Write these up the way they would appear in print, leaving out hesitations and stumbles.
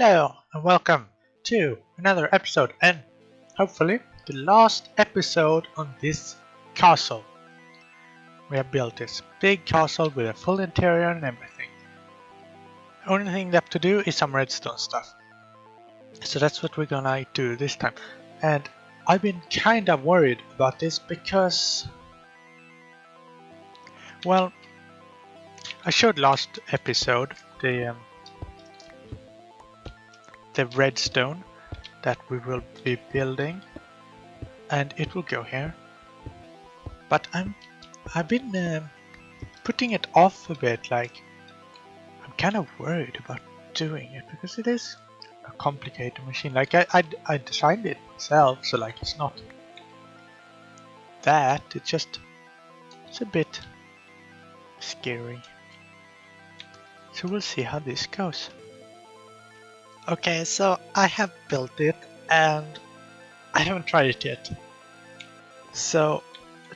Hello and welcome to another episode, and hopefully the last episode on this castle. We have built this big castle with a full interior and everything. The only thing left to do is some redstone stuff. So that's what we're gonna do this time. And I've been kinda worried about this because, well, I showed last episode the redstone that we will be building, and it will go here. But I've been putting it off a bit. Like, I'm kind of worried about doing it because it is a complicated machine. Like I designed it myself, so like it's not that. It's a bit scary. So we'll see how this goes. Okay, so I have built it and I haven't tried it yet. So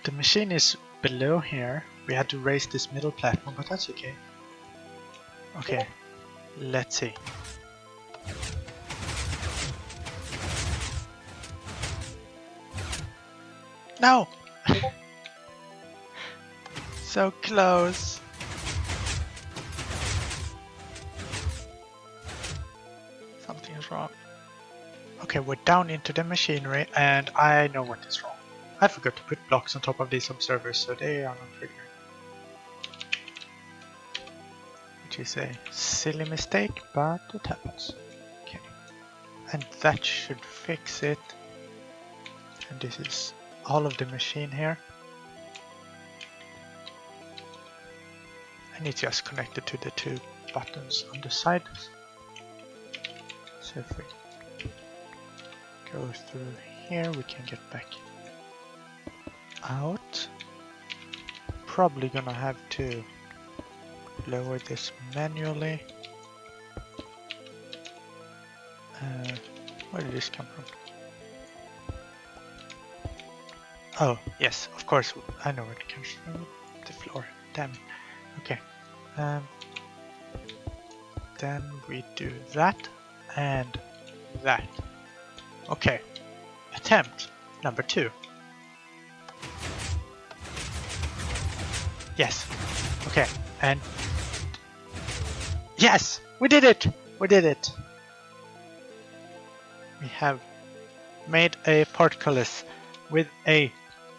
the machine is below here. We had to raise this middle platform, but that's okay. Okay, let's see. No! So close. Something is wrong. Okay, we're down into the machinery and I know what is wrong. I forgot to put blocks on top of these observers, so they are not triggering. Which is a silly mistake, but it happens. Okay. And that should fix it. And this is all of the machine here. And it's just connected to the two buttons on the side. So if we go through here, we can get back out. Probably gonna have to lower this manually. Where did this come from? Oh, yes, of course, I know where it comes from. The floor, damn it. Okay, then we do that and that. Okay, attempt number 2. Yes, okay, and yes, we did it! We did it! We have made a portcullis with a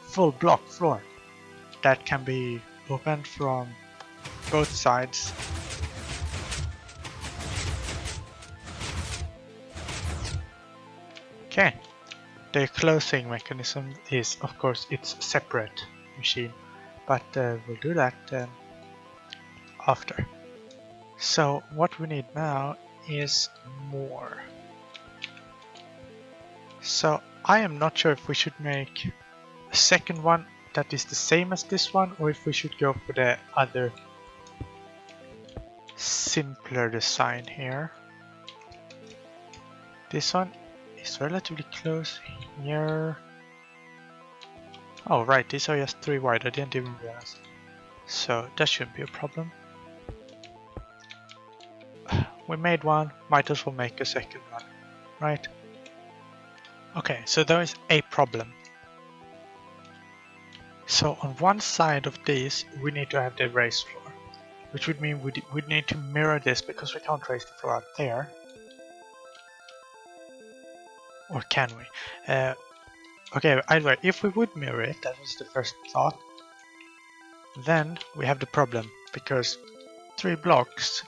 full block floor that can be opened from both sides. Okay, the closing mechanism is, of course, it's separate machine, but we'll do that after. So what we need now is more. So I am not sure if we should make a second one that is the same as this one, or if we should go for the other simpler design here. This one is relatively close here. Oh right, these are just 3 wide, I didn't even realize. So that shouldn't be a problem. We made one, might as well make a second one, right? Okay, so there is a problem. So on one side of these we need to have the raised floor, which would mean we'd need to mirror this because we can't raise the floor out there. Or can we? Okay, either way, if we would mirror it, that was the first thought, then we have the problem, because 3 blocks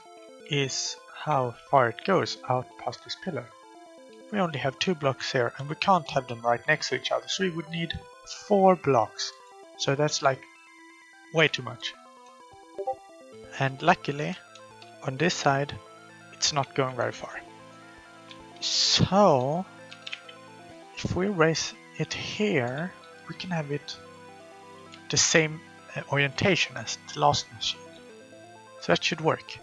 is how far it goes out past this pillar. We only have 2 blocks here, and we can't have them right next to each other, so we would need 4 blocks. So that's like way too much. And luckily, on this side, it's not going very far. So if we raise it here, we can have it the same orientation as the last machine. So that should work.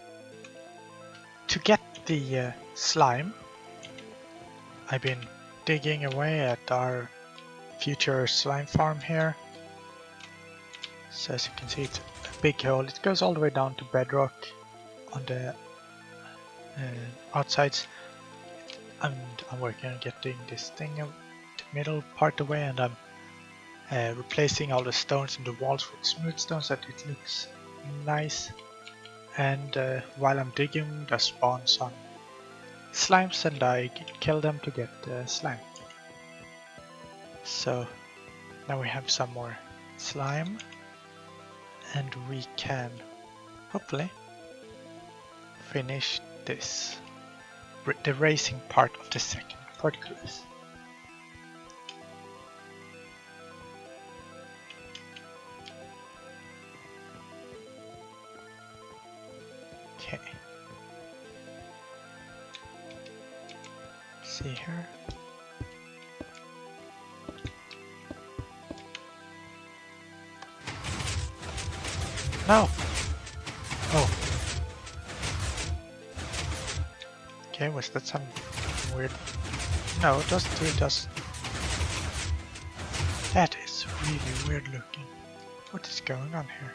To get the slime, I've been digging away at our future slime farm here. So as you can see, it's a big hole. It goes all the way down to bedrock on the outsides, And I'm working on getting this thing of the middle part away, and I'm replacing all the stones in the walls with smooth stones so that it looks nice. And while I'm digging, there spawn some slimes, and I kill them to get slime. So now we have some more slime, and we can hopefully finish this, the racing part of the second portcullis. Okay. See here. No! Oh. Okay, was that some weird... No, just do it as... That is really weird looking. What is going on here?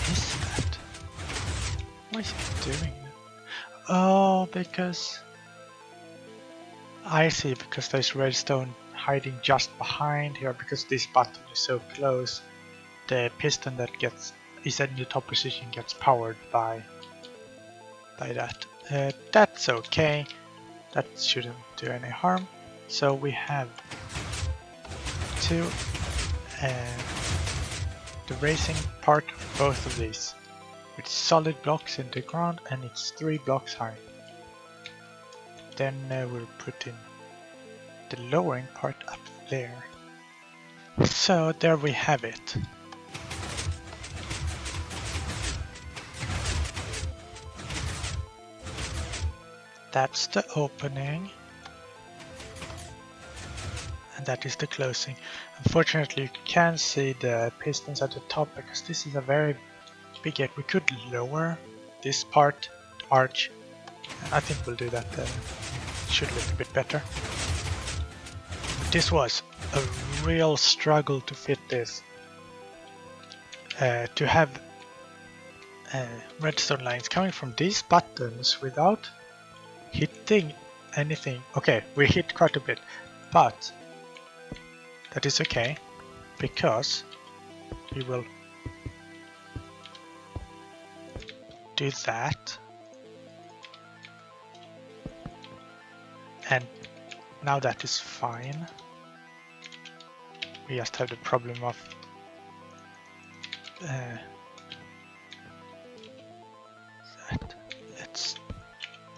What is that? What is it doing? Oh, because... I see, because there's redstone hiding just behind here, because this button is so close. The piston that is in the top position gets powered by that. That's okay. That shouldn't do any harm. So we have the racing part of both of these, with solid blocks in the ground, and it's 3 blocks high. Then we'll put in the lowering part up there. So there we have it. That's the opening. And that is the closing. Unfortunately, you can't see the pistons at the top because this is a very big gate. We could lower this part, the arch. I think we'll do that. Should look a bit better. But this was a real struggle to fit this. To have redstone lines coming from these buttons without hitting anything. Okay, we hit quite a bit, but that is okay because we will do that. And now that is fine. We just have the problem of that.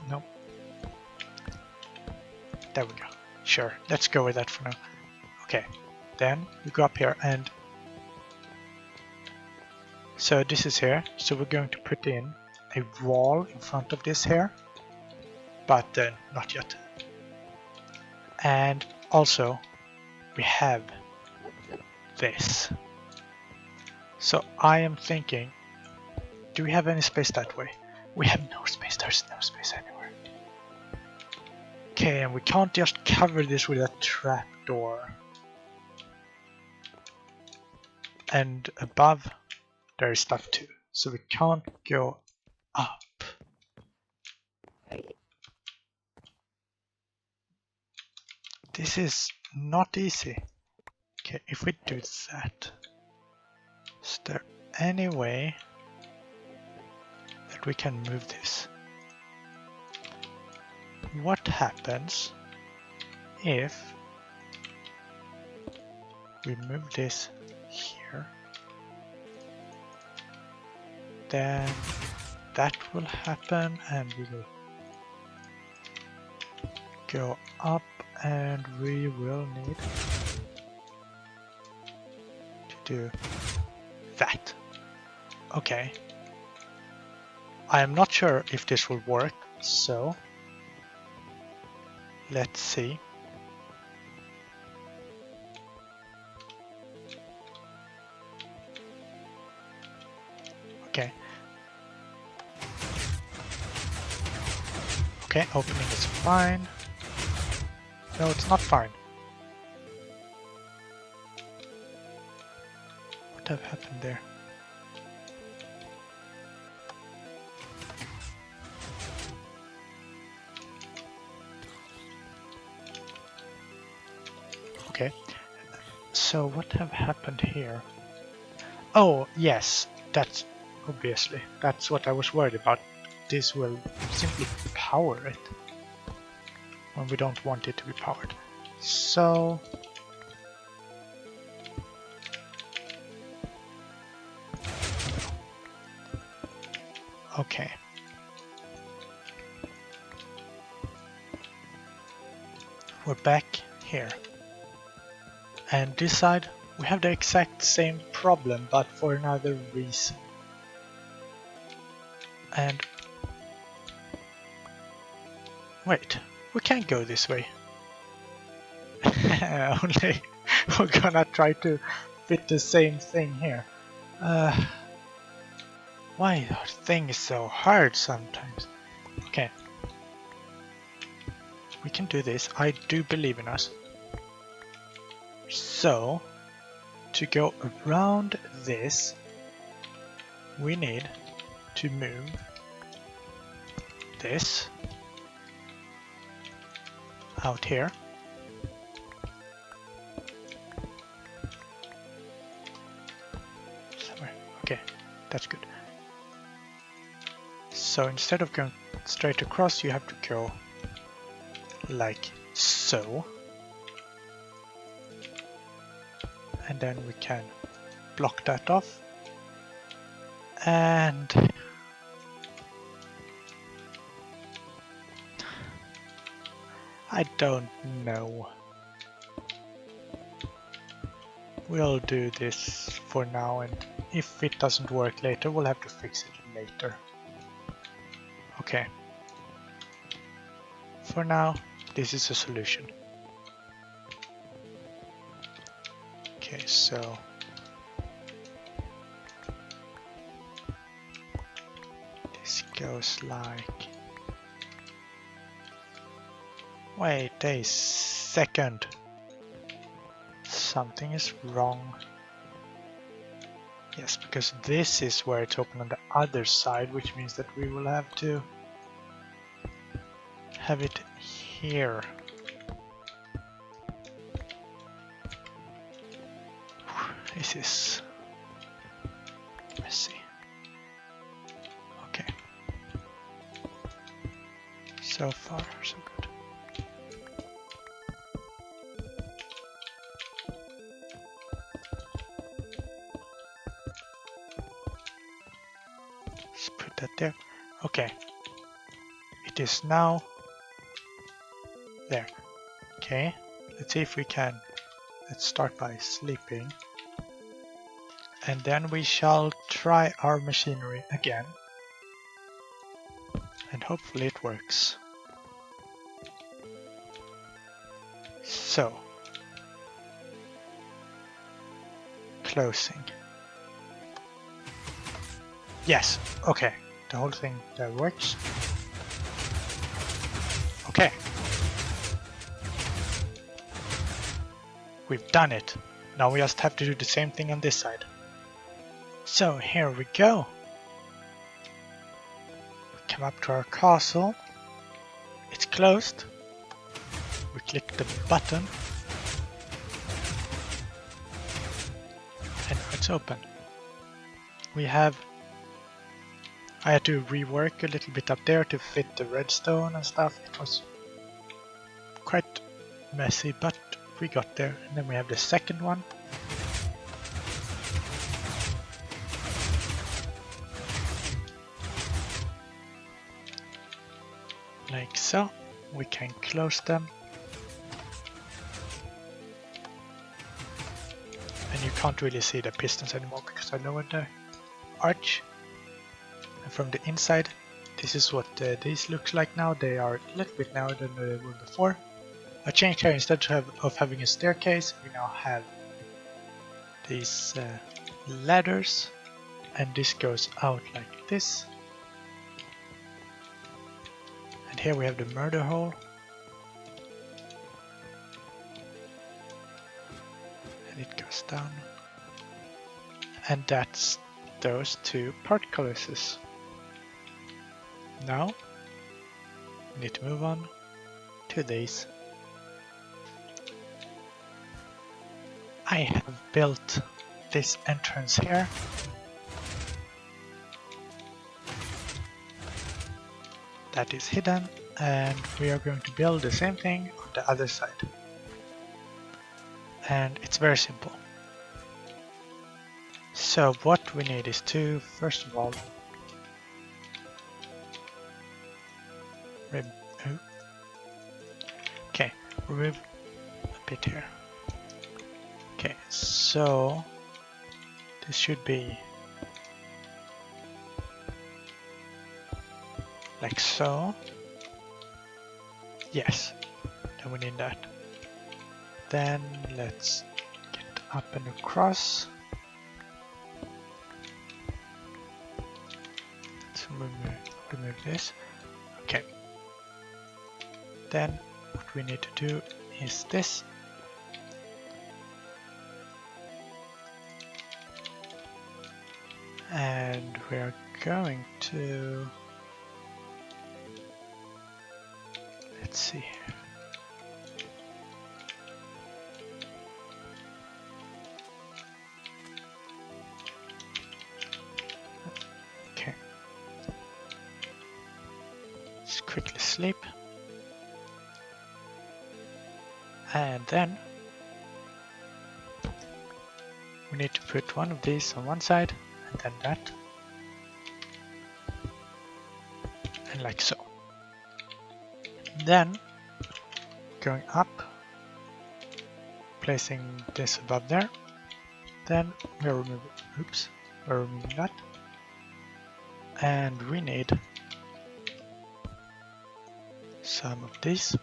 No. There we go. Sure, let's go with that for now. Okay, then we go up here, and so this is here. So we're going to put in a wall in front of this here, but not yet. And also we have this. So I am thinking, do we have any space that way? We have no space, there's no space anywhere. Okay, and we can't just cover this with a trapdoor. And above there is stuff too, so we can't go up. This is not easy. Okay, if we do that, is there any way that we can move this? What happens if we move this here? Then that will happen, and we will go up, and we will need to do that. Okay. I am not sure if this will work, so let's see. Okay. Okay, opening is fine. No, it's not fine. What have happened there? Okay, so what have happened here? Oh, yes, that's obviously, that's what I was worried about. This will simply power it when we don't want it to be powered. So, okay. We're back here. And this side, we have the exact same problem, but for another reason. And wait, we can't go this way. Only we're gonna try to fit the same thing here. Why are things so hard sometimes? Okay. We can do this. I do believe in us. So, to go around this, we need to move this out here. Somewhere. Okay, that's good. So instead of going straight across, you have to go like so. And then we can block that off. And I don't know. We'll do this for now, and if it doesn't work later, we'll have to fix it later. Okay. For now, this is a solution. Okay, so this goes like... Wait a second. Something is wrong. Yes, because this is where it's open on the other side, which means that we will have to have it here. This is messy. Okay. So far, so good. Let's put that there. Okay. It is now there. Okay. Let's see if we can. Let's start by sleeping. And then we shall try our machinery again. And hopefully it works. So. Closing. Yes, okay. The whole thing that works. Okay. We've done it. Now we just have to do the same thing on this side. So here we go. We come up to our castle. It's closed. We click the button. And now it's open. We have... I had to rework a little bit up there to fit the redstone and stuff. It was quite messy, but we got there. And then we have the second one. Like so. We can close them. And you can't really see the pistons anymore because I lowered the arch. And from the inside, this is what these looks like now. They are a little bit narrower than they were before. I changed here, instead of having a staircase, we now have these ladders, and this goes out like this. And here we have the murder hole. And it goes down. And that's those two portcullises. Now we need to move on to these. I have built this entrance here. That is hidden, and we are going to build the same thing on the other side. And it's very simple. So what we need is to, first of all, remove a bit here. Okay, so this should be like so. Yes, then we need that. Then let's get up and across. Let's remove this. Okay. Then what we need to do is this. And we are going to, let's see. Okay. Let's quickly sleep. And then we need to put one of these on one side and then that. And like so. Then going up, placing this above there. Then we're removing that. And we need some of these.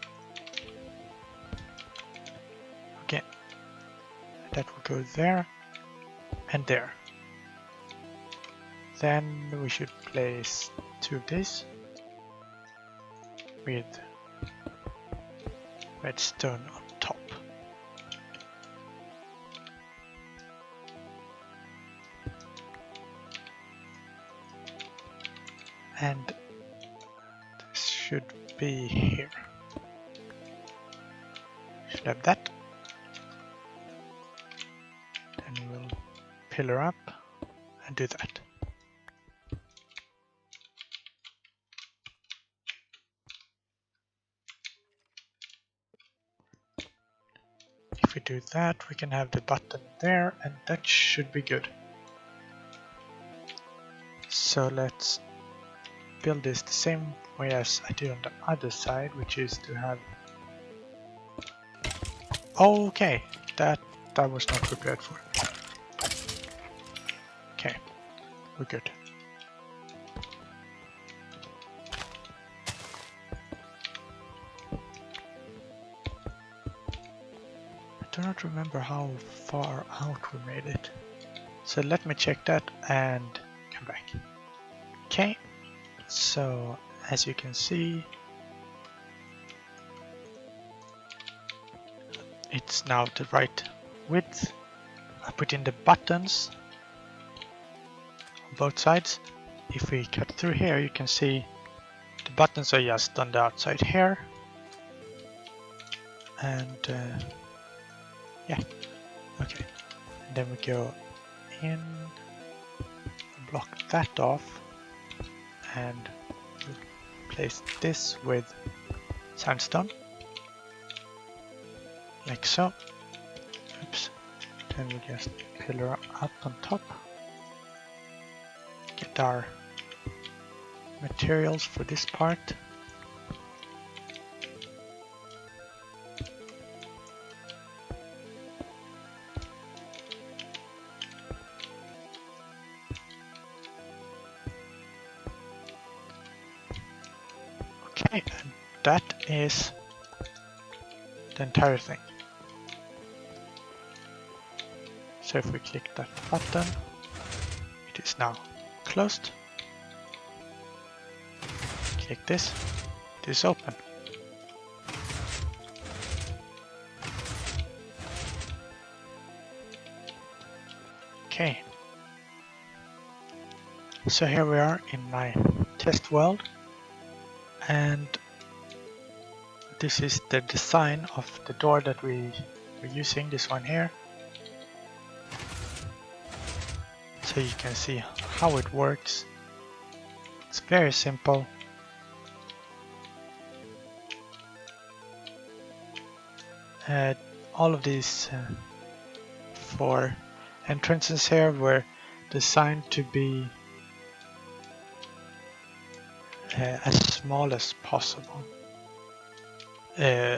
Okay, that will go there and there. Then we should place two of these with redstone on top. And this should be here. Should have that. Then we'll pillar up and do that. If we do that, we can have the button there, and that should be good. So let's build this the same way as I did on the other side, which is to have... Okay, that I was not prepared for. Okay, we're good. I do not remember how far out we made it. So let me check that and come back. Okay, so as you can see, it's now the right width. I put in the buttons on both sides. If we cut through here, you can see the buttons are just on the outside here. And yeah, okay. And then we go in, block that off, and place this with sandstone, like so. Oops. Then we just pillar up on top. Get our materials for this part. Okay, and that is the entire thing. So if we click that button, it is now closed. Click this, it is open. Okay, So here we are in my test world, and this is the design of the door that we're using, this one here. So you can see how it works. It's very simple. All of these 4 entrances here were designed to be as small as possible,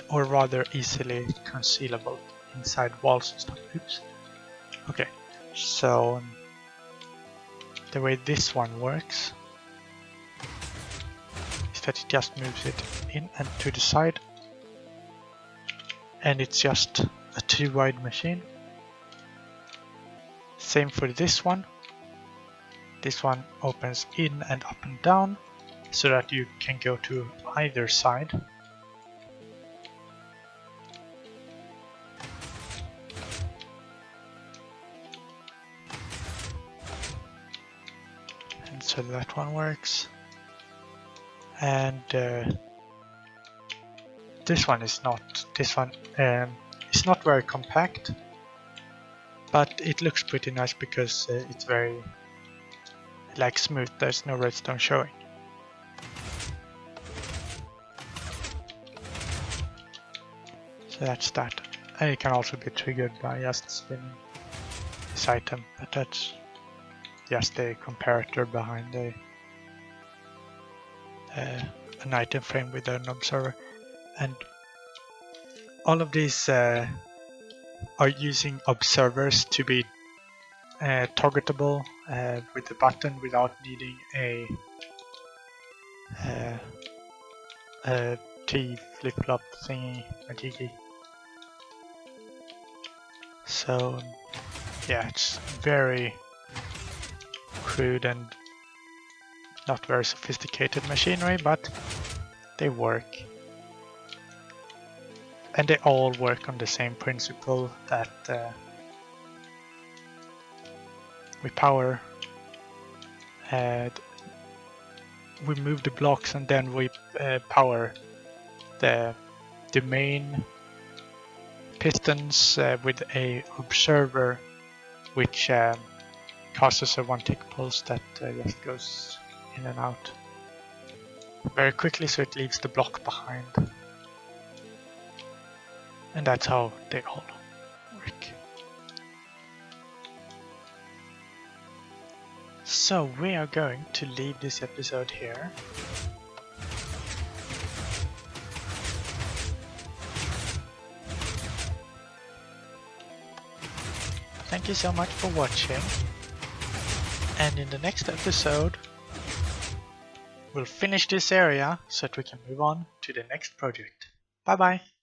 or rather easily concealable inside walls and stuff. Oops. Okay, so the way this one works is that it just moves it in and to the side, and it's just a 2-wide machine. Same for this one. This one opens in and up and down so that you can go to either side. And so that one works. And this one is not. This one is not very compact, but it looks pretty nice because it's very smooth. There's no redstone showing. So that's that. And it can also be triggered by just spinning this item, but that's just a comparator behind an item frame with an observer. And all of these are using observers to be targetable with the button without needing a T flip-flop thingy, a jiggy. So yeah, it's very crude and not very sophisticated machinery, but they work. And they all work on the same principle that we power, and we move the blocks, and then we power the main pistons with a observer, which causes a 1-tick pulse that just goes in and out very quickly, so it leaves the block behind. And that's how they all work. So we are going to leave this episode here. Thank you so much for watching, and in the next episode we'll finish this area so that we can move on to the next project. Bye bye!